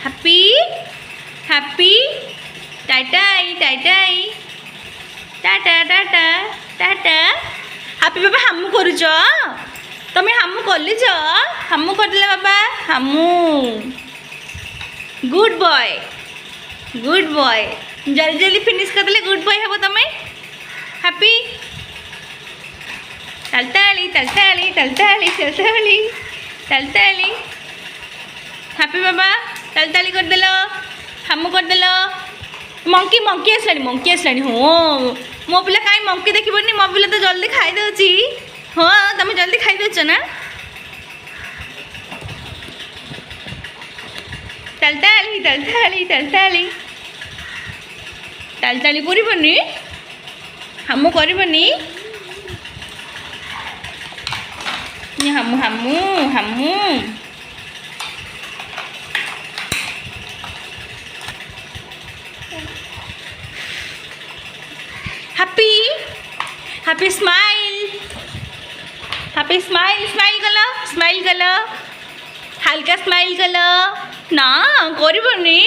happy happy टाटाई टाटाई टाटा टाटा टाटा हैप्पी बाबा हमू करुच तमें हमू कलिज हमू करदेले बाबा हमू गुड बॉय जल्दी जल्दी फिनिश करदेले गुड बॉय हम तमें हैप्पी तलताली तलताली तलताली तलताली तलताली हैप्पी बाबा तलताली करदेल हमू करदेल मंकी मंकी आसलानी हो मो पिला कहीं मंकी देखिबनी मो पिला तो जल्दी खाई दउची हाँ तुम जल्दी खाई दउच ना तलताली तलताली तलताली तलताली करबनी हमू करबनी हमू हमू हमू हैप्पी हैप्पी स्माइल स्माइल कल हल्का स्माइल कल ना करबनी